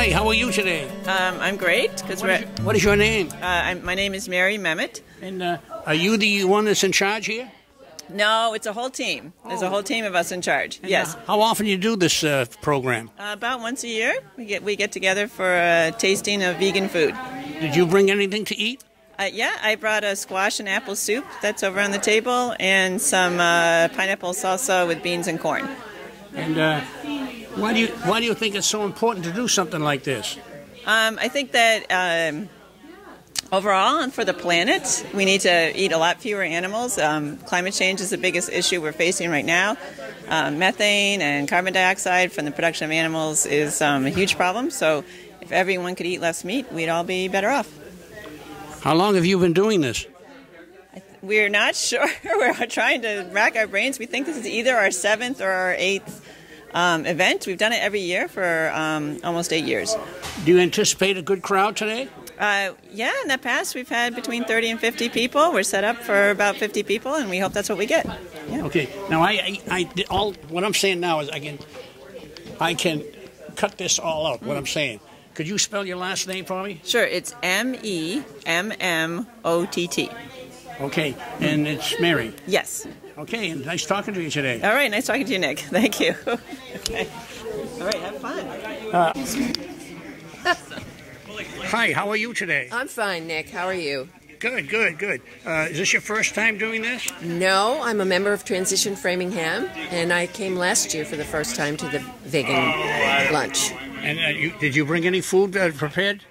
Hi, how are you today? I'm great. What is your name? My name is Mary Mehmet. And are you the one that's in charge here? No, it's a whole team. There's a whole team of us in charge. And, yes. How often do you do this program? About once a year, we get together for a tasting of vegan food. Did you bring anything to eat? Yeah, I brought a squash and apple soup that's over on the table, and some pineapple salsa with beans and corn. And why do you think it's so important to do something like this? I think that overall, and for the planet, we need to eat a lot fewer animals. Climate change is the biggest issue we're facing right now. Methane and carbon dioxide from the production of animals is a huge problem. So if everyone could eat less meat, we'd all be better off. How long have you been doing this? We're not sure. We're trying to rack our brains. We think this is either our 7th or our 8th event. We've done it every year for almost 8 years. Do you anticipate a good crowd today? Yeah, in the past we've had between 30 and 50 people. We're set up for about 50 people, and we hope that's what we get. Yeah. Okay. Now, what I'm saying now is I can cut this all out. What I'm saying. Could you spell your last name for me? Sure. It's Memmott. Okay, and it's Mary. Yes. Okay, and nice talking to you today. All right, nice talking to you, Nick. Thank you. Okay. All right, have fun. Hi, how are you today? I'm fine, Nick. How are you? Good, good, good. Is this your first time doing this? No, I'm a member of Transition Framingham, and I came last year for the first time to the vegan lunch. And did you bring any food prepared?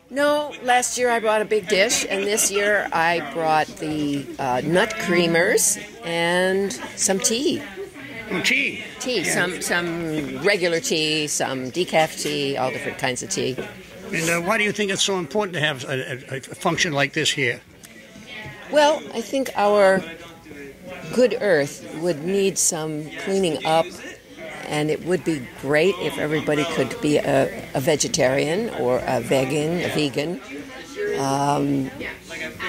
No, last year I brought a big dish, and this year I brought the nut creamers and some tea. Oh, tea? Tea, yeah. Some regular tea, some decaf tea, all different kinds of tea. And why do you think it's so important to have a function like this here? Well, I think our good earth would need some cleaning up, and it would be great if everybody could be a vegetarian or a vegan.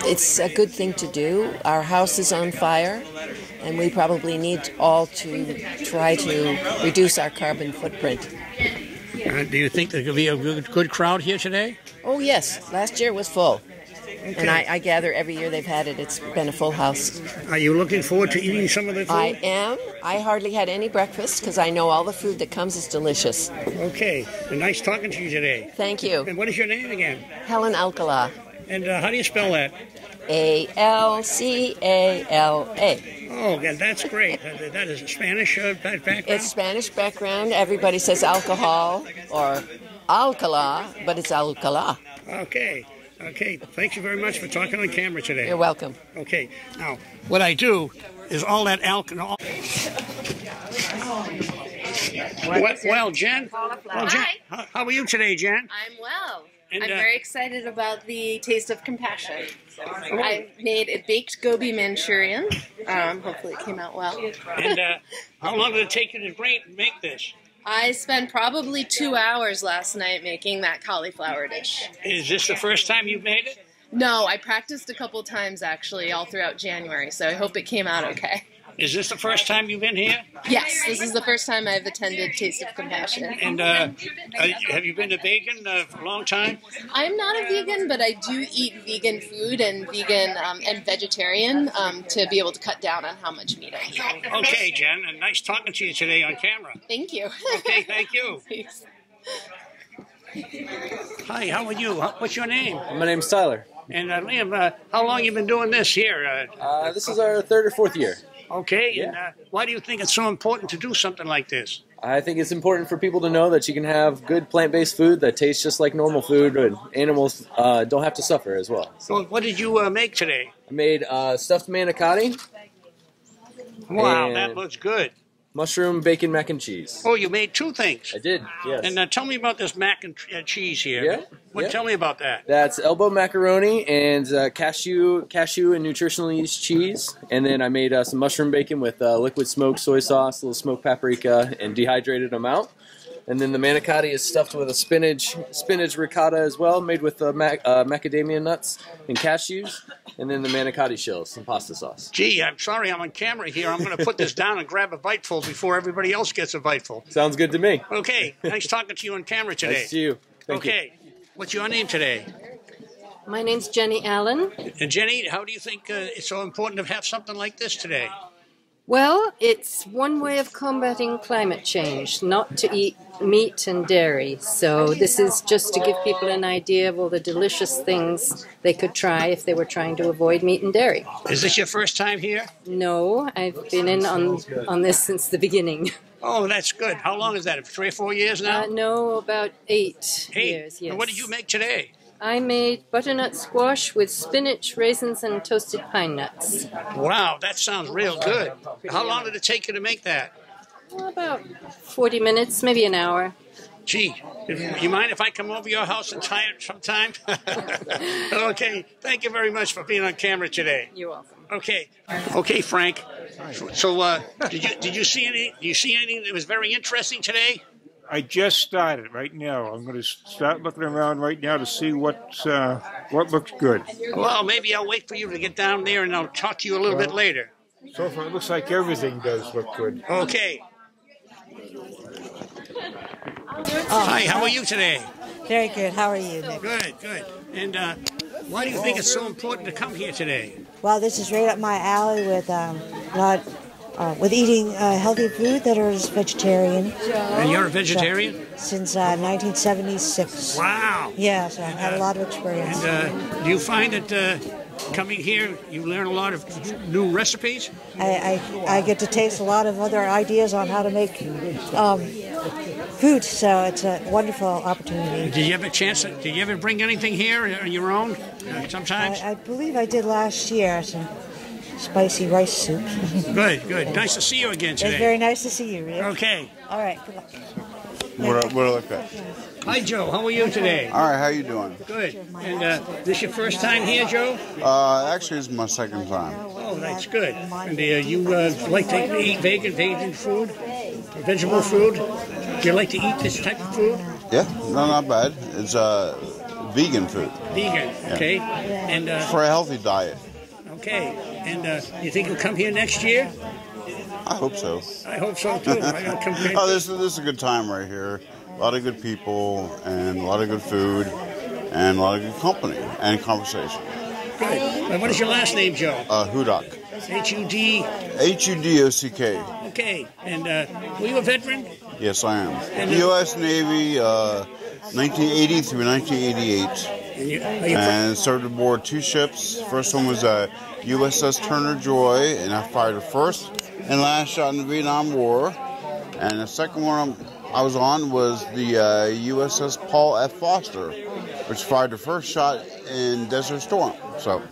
It's a good thing to do. Our house is on fire, and we probably need all to try to reduce our carbon footprint. Do you think there could be a good crowd here today? Oh, yes. Last year was full. Okay. And I gather every year they've had it, it's been a full house. Are you looking forward to eating some of the food? I am. I hardly had any breakfast because I know all the food that comes is delicious. Okay. Well, nice talking to you today. Thank you. And what is your name again? Helen Alcala. And how do you spell that? Alcala. Oh, that's great. That is a Spanish background? It's Spanish background. Everybody says alcohol or Alcala, but it's Alcala. Okay. Okay. Thank you very much for talking on camera today. You're welcome. Okay. Now, what I do is all that alcohol. Well, Jen. How are you today, Jen? I'm well. And, I'm very excited about the Taste of Compassion. I made a baked gobi Manchurian. Hopefully it came out well. And how long did it take you to make this? I spent probably 2 hours last night making that cauliflower dish. Is this the first time you've made it? No, I practiced a couple times actually all throughout January, so I hope it came out okay. Is this the first time you've been here? Yes, this is the first time I've attended Taste of Compassion. And have you been a vegan for a long time? I'm not a vegan, but I do eat vegan food and vegan and vegetarian to be able to cut down on how much meat I eat. Okay, Jen, and nice talking to you today on camera. Thank you. Okay, thank you. Thanks. Hi, how are you? What's your name? My name's Tyler. And Liam, how long you been doing this here? This is our 3rd or 4th year. Okay, yeah. And why do you think it's so important to do something like this? I think it's important for people to know that you can have good plant-based food that tastes just like normal food, and animals don't have to suffer as well. So what did you make today? I made stuffed manicotti. Wow, that looks good. Mushroom, bacon, mac and cheese. Oh, you made 2 things. I did, yes. And tell me about this mac and cheese here. Yeah. Tell me about that. That's elbow macaroni and cashew and nutritional yeast cheese. And then I made some mushroom bacon with liquid smoked soy sauce, a little smoked paprika, and dehydrated them out. And then the manicotti is stuffed with a spinach ricotta as well, made with macadamia nuts and cashews. And then the manicotti shells and pasta sauce. Gee, I'm sorry I'm on camera here. I'm going to put this down and grab a biteful before everybody else gets a biteful. Sounds good to me. Okay, nice talking to you on camera today. Nice to you. Okay. What's your name today? My name's Jenny Allen. And Jenny, how do you think it's so important to have something like this today? Well, it's one way of combating climate change, not to eat meat and dairy. So this is just to give people an idea of all the delicious things they could try if they were trying to avoid meat and dairy. Is this your first time here? No, I've been in on this since the beginning. Oh, that's good. How long is that? 3 or 4 years now? No, about 8 years, yes. And what did you make today? I made butternut squash with spinach, raisins, and toasted pine nuts. Wow, that sounds real good. How long did it take you to make that? Well, about 40 minutes, maybe an hour. Gee, you mind if I come over your house and try it sometime? Okay, thank you very much for being on camera today. You're welcome. Okay, Frank. So, did you see any? Do you see anything that was very interesting today? I just started right now. I'm going to start looking around right now to see what looks good. Well, maybe I'll wait for you to get down there, and I'll talk to you a little bit later. So far, it looks like everything does look good. Okay. Hi, how are you today? Very good. How are you, Nick? Good, good. And why do you think it's so important to come here today? Well, this is right up my alley with eating healthy food that is vegetarian. And you're a vegetarian? Since 1976. Wow. Yes, I've had a lot of experience. And do you find that coming here, you learn a lot of new recipes? I get to taste a lot of other ideas on how to make food, so it's a wonderful opportunity. Did you have a chance? Did you ever bring anything here on your own? Sometimes. I believe I did last year. Some spicy rice soup. Good, good. Nice to see you again today. It's very nice to see you, Rick. Okay. All right. Good luck. What I look at? Hi, Joe. How are you today? All right. How you doing? Good. And this your first time here, Joe? Actually, it's my second time. Oh, that's good. And you like to eat vegan food, vegetable food? Do you like to eat this type of food? Yeah. No, not bad. It's vegan food. Vegan. Okay. And for a healthy diet. Okay. And you think you'll come here next year? I hope so. I hope so too. I gotta come here. Oh, this is a good time right here. A lot of good people and a lot of good food and a lot of good company and conversation. Good. And what is your last name, Joe? Hudock. H-U-D? H-U-D-O-C-K. Okay. And were you a veteran? Yes, I am. And U.S. Navy, 1980 through 1988. And served aboard 2 ships. First one was USS Turner Joy, and I fired the first and last shot in the Vietnam War. And the second one I was on was the USS Paul F. Foster, which fired the first shot in Desert Storm. So,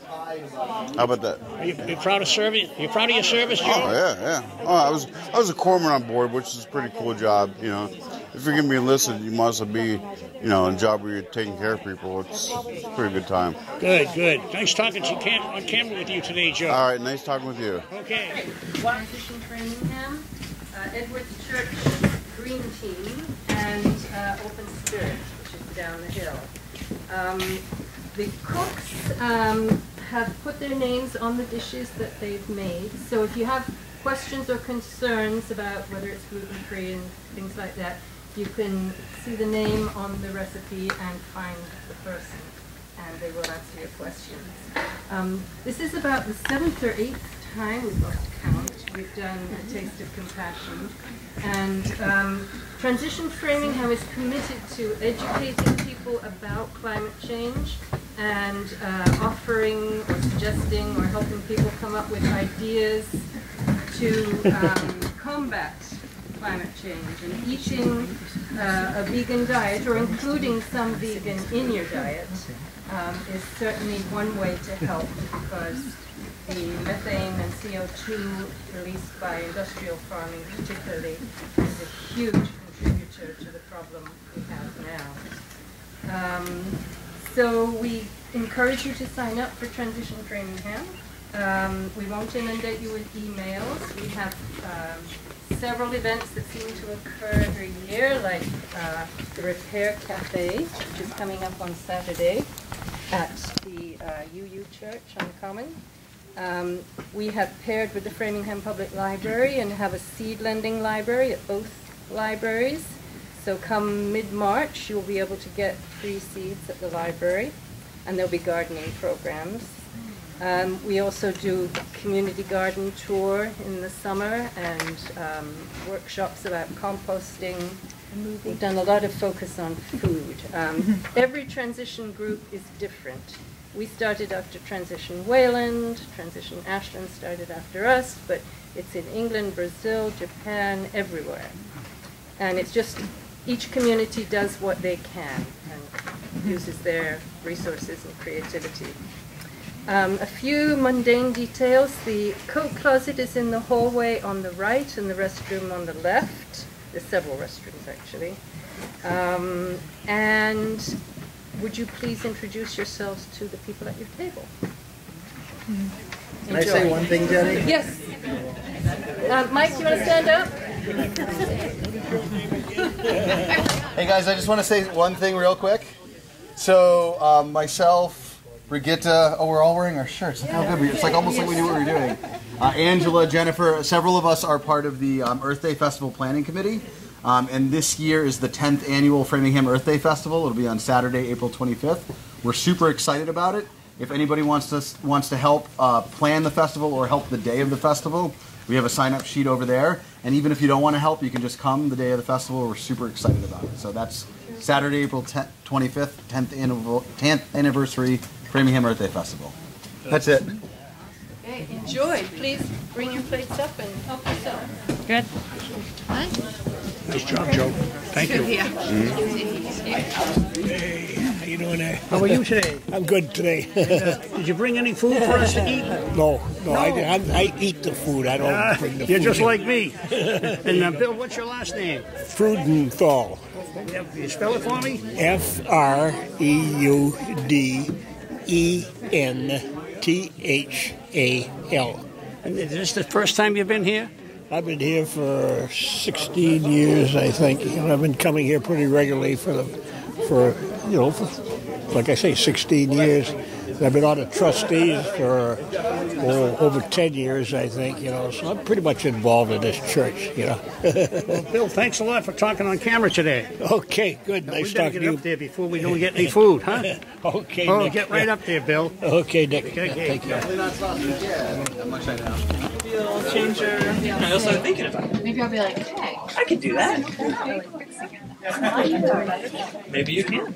how about that? Are you proud of serving? Are you proud of your service, Joe? Oh yeah. Oh, I was a corpsman on board, which is a pretty cool job. You know, if you're gonna be enlisted, you must be, a job where you're taking care of people. It's a pretty good time. Good, good. Nice talking on camera with you today, Joe. All right, nice talking with you. Okay. Luncheon, Framingham, Edwards Church Green Team, and Open Spirit, which is down the hill. The cooks have put their names on the dishes that they've made. So if you have questions or concerns about whether it's gluten-free and things like that, you can see the name on the recipe and find the person, and they will answer your questions. This is about the 7th or 8th time, we've lost count, we've done A Taste of Compassion. And Transition Framingham is committed to educating people about climate change and offering or suggesting or helping people come up with ideas to combat climate change. And eating a vegan diet or including some vegan in your diet is certainly one way to help, because the methane and CO2 released by industrial farming particularly is a huge contributor to the problem we have now. So we encourage you to sign up for Transition Framingham. We won't inundate you with emails. We have several events that seem to occur every year, like the Repair Cafe, which is coming up on Saturday at the UU Church on the Common. We have paired with the Framingham Public Library and have a seed lending library at both libraries. So come mid-March, you'll be able to get free seeds at the library, and there'll be gardening programs. We also do a community garden tour in the summer and workshops about composting. We've done a lot of focus on food. Every transition group is different. We started after Transition Wayland, Transition Ashland started after us, but it's in England, Brazil, Japan, everywhere. And it's just each community does what they can and uses their resources and creativity. A few mundane details. The coat closet is in the hallway on the right and the restroom on the left. There's several restrooms, actually. And would you please introduce yourselves to the people at your table? Can I say one thing, Jenny? Yes. Mike, do you want to stand up? Hey guys, I just want to say one thing real quick. So myself, Brigitte, oh, we're all wearing our shirts. Look how good we are. It's like almost like we knew what we were doing. Angela, Jennifer, several of us are part of the Earth Day Festival Planning Committee. And this year is the 10th annual Framingham Earth Day Festival. It'll be on Saturday, April 25th. We're super excited about it. If anybody wants to help plan the festival or help the day of the festival, we have a sign-up sheet over there. And even if you don't want to help, you can just come the day of the festival. We're super excited about it. So that's Saturday, April 25th, 10th anniversary Framingham Earth Day Festival. That's it. Okay, enjoy. Please bring your plates up and help yourself. Good. Nice job, Joe. Thank you. Hey, how you doing there? How are you today? I'm good today. Did you bring any food for us to eat? No. I eat the food. I don't bring the food. You're just like me. And Bill, what's your last name? Freudenthal. You spell it for me? Freudenthal. And is this the first time you've been here? I've been here for 16 years, I think. And I've been coming here pretty regularly for like I say, 16 years. And I've been on the trustees for over 10 years, I think, so I'm pretty much involved in this church, Well, Bill, thanks a lot for talking on camera today. Okay, good. Nice talking to you. We better get up there before we don't get any food, huh? Okay, Oh, Nick. get right up there, Bill. Okay, Nick. Okay. Take care. Change your... I also thinking about it. Maybe I'll be like, hey. I could do that. Maybe you can.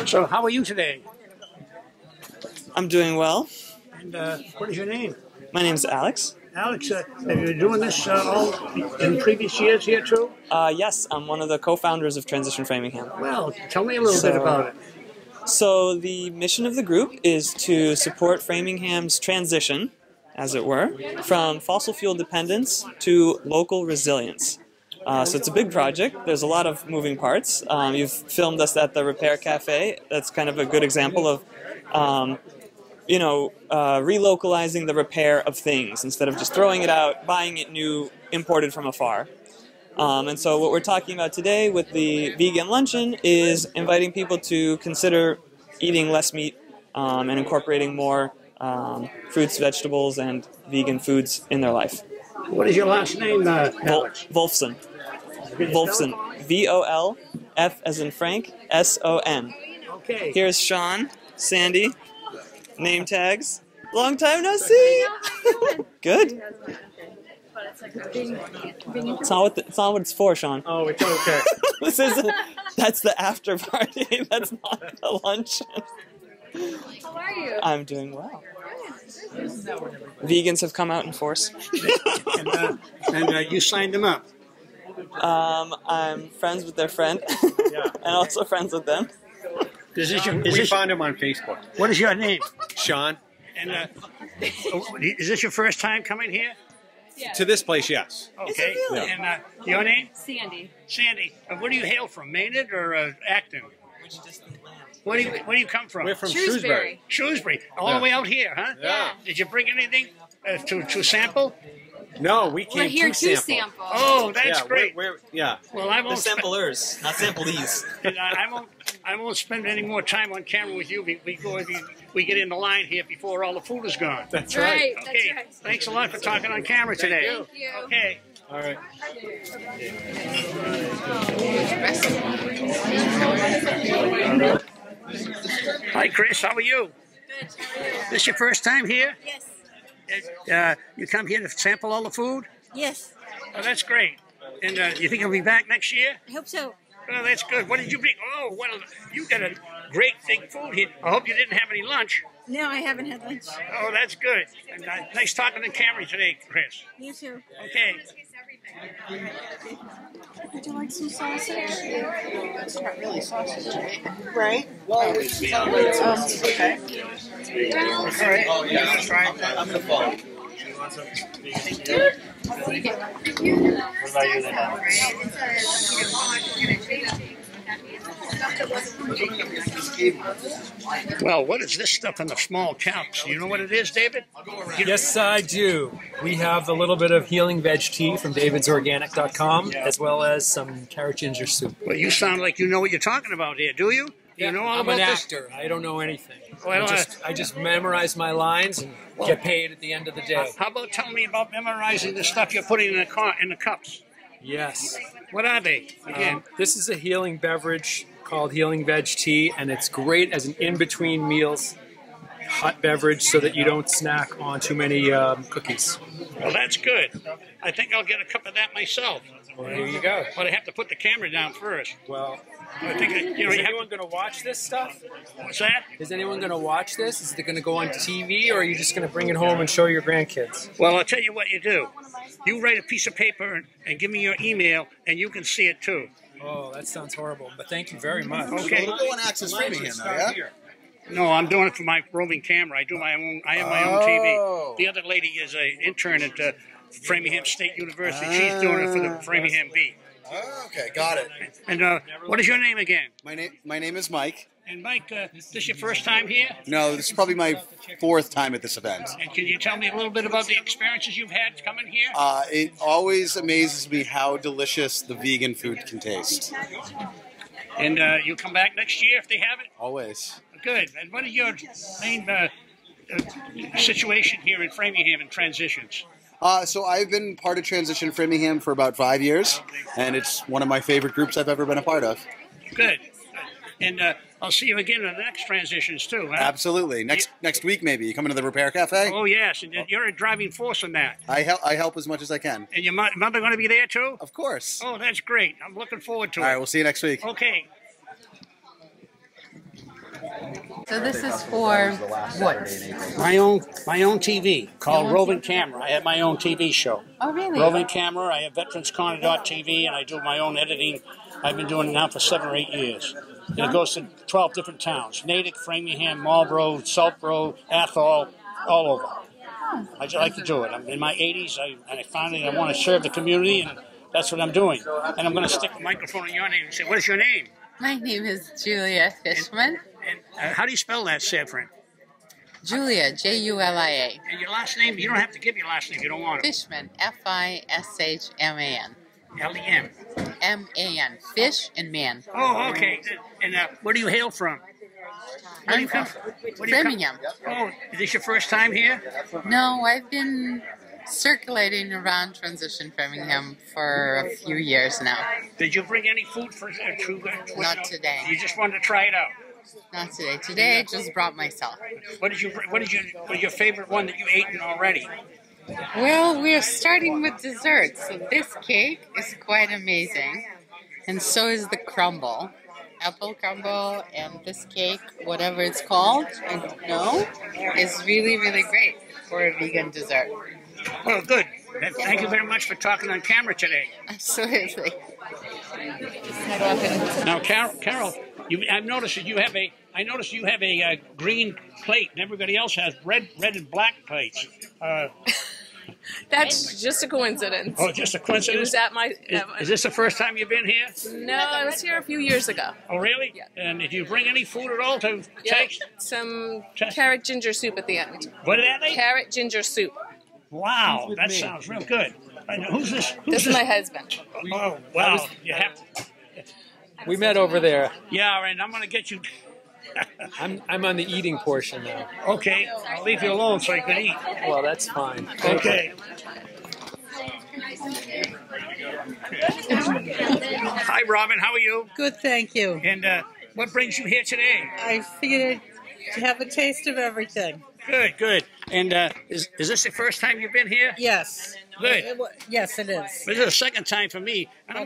So, how are you today? I'm doing well. And what is your name? My name's Alex. Alex, have you been doing this all in previous years here too? Yes, I'm one of the co-founders of Transition Framingham. Well, tell me a little bit about it. So the mission of the group is to support Framingham's transition, as it were, from fossil fuel dependence to local resilience. So it's a big project. There's a lot of moving parts. You've filmed us at the Repair Cafe. That's kind of a good example of relocalizing the repair of things instead of just throwing it out, buying it new, imported from afar. And so what we're talking about today with the vegan luncheon is inviting people to consider eating less meat and incorporating more fruits, vegetables, and vegan foods in their life. What is your last name, Alex? Wolfson. Wolfson. V-O-L-F as in Frank, S-O-N. Okay. Here's Sean, Sandy. Name tags. Long time no see. Good. It's not what it's for, Sean. Oh, it's okay. That's the after party. That's not the lunch. How are you? I'm doing well. Vegans have come out in force. and you signed them up. I'm friends with their friend, and also friends with them. We found him on Facebook. What is your name? Sean. And is this your first time coming here? Yeah. To this place, yes. Okay. Really? And your name? Sandy. Sandy. Where do you hail from? Maynard or Acton? Where do you come from? We're from Shrewsbury. Shrewsbury. All the way out here, huh? Yeah. Did you bring anything to sample? No, we came We're here to sample. sample. Oh, that's great. We're Well, I won't. They're samplers, not samplees. I won't spend any more time on camera with you. We get in the line here before all the food is gone. That's right. Okay. Thanks a lot for talking on camera today. Thank you. Okay. All right. Hi, Chris. How are you? Good. This your first time here? Yes. You come here to sample all the food? Yes. Oh, that's great. And you think you'll be back next year? I hope so. Oh, that's good. What did you bring? Oh, well, you got a great big food here. I hope you didn't have any lunch. No, I haven't had lunch. Oh, that's good. And, nice talking to Camry today, Chris. You too. Okay. Would you like some sausage? It's not really sausage, Right? Well, it's okay. All right. Oh, yeah, that's right. I'm going to follow. Well, what is this stuff in the small cups? Do you know what it is, David? Yes, I do. We have a little bit of healing veg tea from davidsorganic.com, as well as some carrot ginger soup. Well, you sound like you know what you're talking about here, do you? Do you know all I'm about an this? actor. I don't know anything. Well, I just memorize my lines and get paid at the end of the day. How about telling me about memorizing the stuff you're putting in the cups? Yes. What are they? Again, this is a healing beverage called healing veg tea, and it's great as an in-between meals hot beverage so that you don't snack on too many cookies. well, that's good. I think I'll get a cup of that myself. Well, here you go. But I have to put the camera down first. Well, I think is anyone going to watch this stuff? What's that? Is anyone going to watch this? Is it going to go on TV, or are you just going to bring it home and show your grandkids? Well, I'll tell you what you do. You write a piece of paper and give me your email, and you can see it too. Oh, that sounds horrible, but thank you very much. Okay. We'll go on Access Framingham now, yeah? No, I'm doing it for my roving camera. I do my own. I have my own TV. The other lady is an intern at Framingham State University. She's doing it for the Framingham Bee. Oh, okay, got it. And what is your name again? My name is Mike. And Mike, this your first time here? No, this is probably my 4th time at this event. And can you tell me a little bit about the experiences you've had coming here? It always amazes me how delicious the vegan food can taste. And you come back next year if they have it? Always. Good. And what is your main situation here in Framingham in transitions? So I've been part of Transition Framingham for about 5 years, and it's one of my favorite groups I've ever been a part of. Good. And I'll see you again in the next transitions too, huh? Absolutely. Next week maybe. You coming to the Repair Cafe? Oh yes, and you're a driving force in that. I help as much as I can. And your mother going to be there too? Of course. Oh, that's great. I'm looking forward to it. All right, we'll see you next week. Okay. So this is for what? My own TV called Roving Camera. I have my own TV show. Oh, really? Roving Camera. I have VeteransCorner.tv, and I do my own editing. I've been doing it now for 7 or 8 years. And it goes to 12 different towns: Natick, Framingham, Marlborough, Southborough, Athol, all over. I just like to do it. I'm in my 80s. I finally want to serve the community, and that's what I'm doing. And I'm going to stick the microphone in your name and say, what is your name? My name is Julia Fishman. And how do you spell that, Sanford? Julia, Julia. And your last name, you don't have to give your last name if you don't want it. Fishman, Fishman. L-E-M. M-A-N. Fish and man. Oh, okay. And where do you hail from? I'm from Framingham. Oh, is this your first time here? No, I've been circulating around Transition Framingham for a few years now. Did you bring any food for Not today. You just wanted to try it out? Not today. Today I just brought myself. What is your favorite one that you ate already? Well, we're starting with dessert. So this cake is quite amazing. And so is the crumble. Apple crumble, and this cake, whatever it's called, I don't know, is really, really great for a vegan dessert. Well, good. Thank you very much for talking on camera today. Absolutely. Now, Carol, I've noticed that you have a green plate, and everybody else has red and black plates. That's just a coincidence. Oh, just a coincidence? It was at my... Is this the first time you've been here? No, I was here a few years ago. Oh, really? Yeah. And did you bring any food at all to taste? Some carrot ginger soup at the end. What is that? Carrot ginger soup. Wow, that sounds real good. And who's this? This is my husband. Oh, wow. You have to... We met over there. Yeah, and I'm going to get you... I'm on the eating portion now. Okay, I'll leave you alone so you can eat. Well, that's fine. Okay. Hi, Robin. How are you? Good, thank you. And what brings you here today? I figured to have a taste of everything. Good, good. And is this the first time you've been here? Yes. Good. Yes, it is. This is the second time for me, and I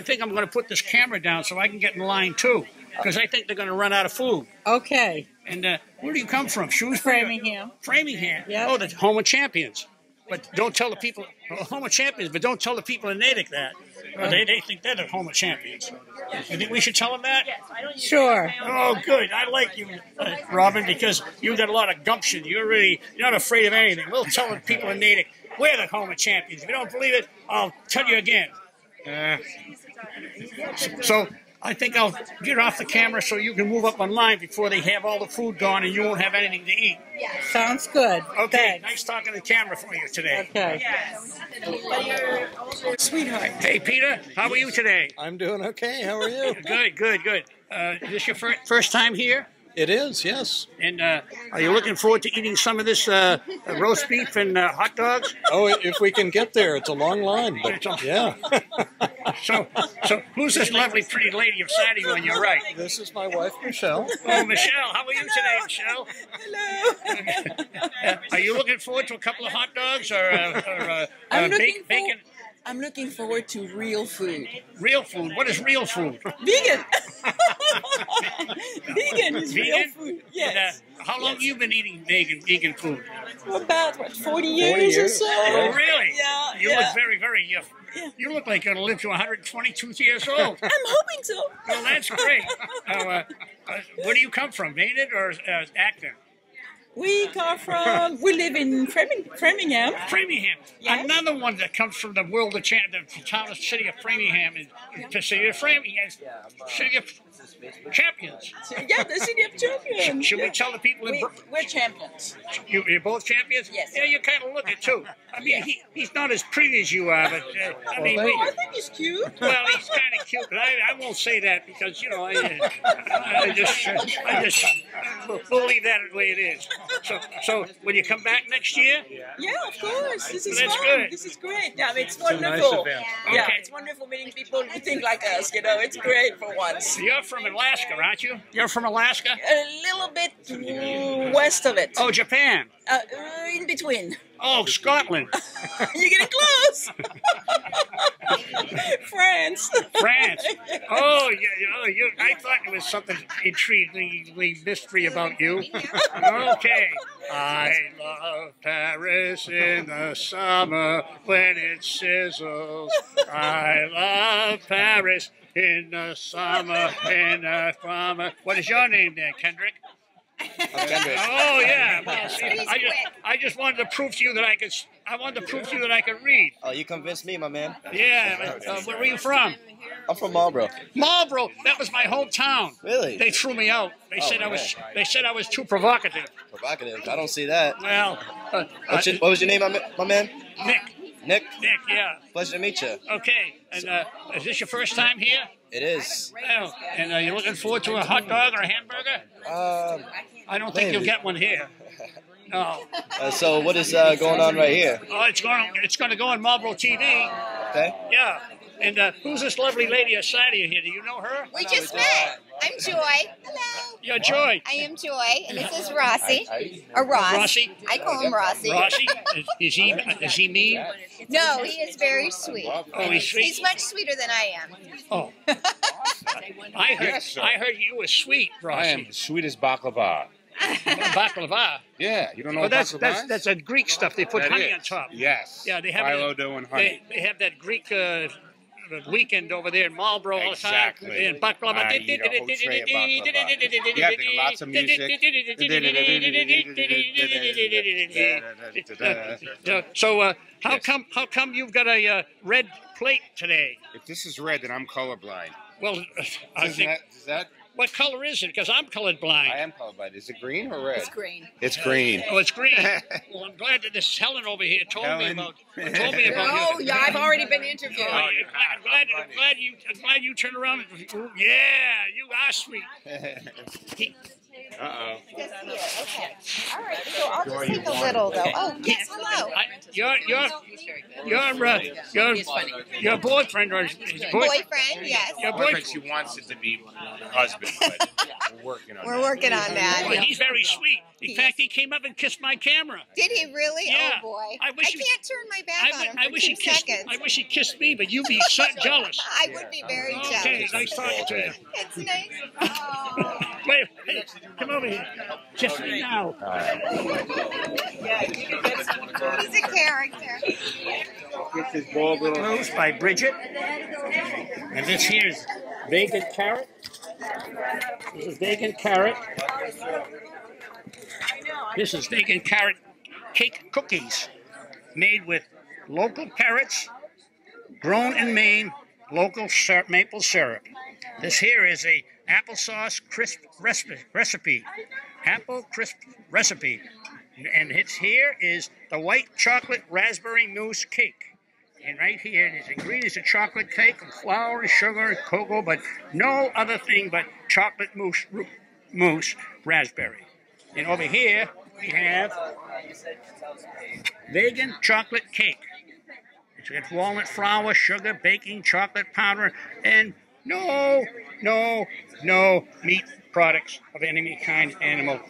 think I'm going to put this camera down so I can get in line too, because I think they're going to run out of food. Okay. And where do you come from? Shrewsbury? Framingham. Framingham. Yep. Oh, the home of champions. But don't tell the people, home of champions, but don't tell the people in Natick that. They think they're the home of champions. You think we should tell them that? Sure. Oh, good. I like you, Robin, because you've got a lot of gumption. You're not afraid of anything. We'll tell the people in Natick we're the home of champions. If you don't believe it, I'll tell you again. So I think I'll get off the camera so you can move up online before they have all the food gone and you won't have anything to eat. Sounds good. Okay, nice talking to the camera for you today. Okay. Sweetheart. Hey, Peter, how are you today? I'm doing okay. How are you? Good, good, good. Is this your first time here? It is, yes. And are you looking forward to eating some of this roast beef and hot dogs? Oh, if we can get there. It's a long line, but yeah. So who's this lovely, pretty lady beside you on your right? This is my wife, Michelle. Oh, Michelle, how are you today, Michelle? Hello. Are you looking forward to a couple of hot dogs or bacon? I'm looking forward to real food. Real food? What is real food? Vegan. Vegan is real food. Yes. And, how long have you been eating vegan food? About, 40 years or so. Oh, really? Yeah. You look very, very... You look like you're going to live to 122 years old. I'm hoping so. Well, that's great. Where do you come from, Maynard or Acton? We live in Framingham. Framingham. Yes. Another one that comes from the world of the town of city of Framingham is the city of Framingham. City of champions. Yeah, the city of champions. Should we tell the people in we're champions. You're both champions? Yes. Yeah, you kind of look it too. I mean, he's not as pretty as you are, but I mean, I think he's cute. Well, he's kind of cute, but I won't say that because I just we'll leave that the way it is. So will you come back next year? Yeah, of course. This is That's fun. good. This is great. Yeah, it's It's a nice wonderful. event. Yeah, Okay. it's wonderful meeting people who think like us. It's great for once. You're from Alaska, aren't you? You're from Alaska? A little bit west of it. Oh, Japan. In between. Oh, Scotland. You're getting close. France. France. Oh, I thought there was something intriguingly mystery about you. Okay. I love Paris in the summer when it sizzles. I love Paris in the summer What is your name then, Kendrick? Kendrick. Oh yeah. Well, see, I just wanted to prove to you that I could. I wanted to prove to you that I could read. Oh, you convinced me, my man. Yeah. Where were you from? I'm from Marlboro. Marlboro. That was my hometown. Really? They threw me out. They said I was too provocative. Provocative. I don't see that. Well, what was your name, my man? Nick. Nick. Nick. Yeah. Pleasure to meet you. Okay. And is this your first time here? It is. Well, and are you looking forward to a hot dog or a hamburger? I don't think you'll get one here. No. So what is going on right here? Oh, it's going to go on Marlboro TV. Okay. Yeah. And who's this lovely lady aside of you here? Do you know her? We just met. I'm Joy. Hello. You're Joy. I am Joy, and this is Rossi. Or Ross. Rossi? I call him Rossi. Rossi? Is he mean? No, he is very sweet. Oh, he's sweet? He's much sweeter than I am. Oh. I heard you were sweet, Rossi. I am the sweetest baklava. Baklava? Yeah, you don't know Well, what baklava is? that's a Greek stuff. They put That honey is. on top. Yes. Yeah, they have Phyllo dough and honey. They have that Greek weekend over there in Marlboro all the time. Exactly. And baklava. I eat a whole tray of baklava. You have to lots of music. So how come you've got a red plate today? If this is red, then I'm colorblind. Well, I think. Is that? What color is it? Because I'm colorblind. I am colorblind. Is it green or red? It's green. It's green. Oh, it's green. Well, I'm glad that this Helen over here told me about you. Oh, yeah, I've already been interviewed. Oh, I'm glad you turned around and yeah, you are sweet. Uh-oh. Just here, okay. All right, so I'll just take a little, though. Oh, yes, hello. Your boyfriend or his Boyfriend, yes. Your Boyfriend, she wants it to be husband, but we're working on We're working on that. Well, he's very sweet. In fact, he came up and kissed my camera. Did he really? Yeah. Oh, boy. I I wish can't turn my back on him I for wish 2 he kissed. seconds. I wish he kissed me, but you'd be so jealous. I would be very jealous. Okay, nice talking to you. It's nice. Oh. Wait, hey, come over here. Kiss me now. He's a character. This is Bald Little Moose by Bridget. And this here is vegan carrot. This is vegan carrot. This is vegan carrot cake cookies made with local carrots, grown in Maine, local maple syrup. This here is a applesauce crisp recipe. Apple crisp recipe. And it's here is the white chocolate raspberry mousse cake. And right here, there's ingredients of chocolate cake, flour, sugar, cocoa, but no other thing but chocolate mousse raspberry. And over here, we have vegan chocolate cake. It's got walnut flour, sugar, baking, chocolate powder, and no meat products of any kind animal.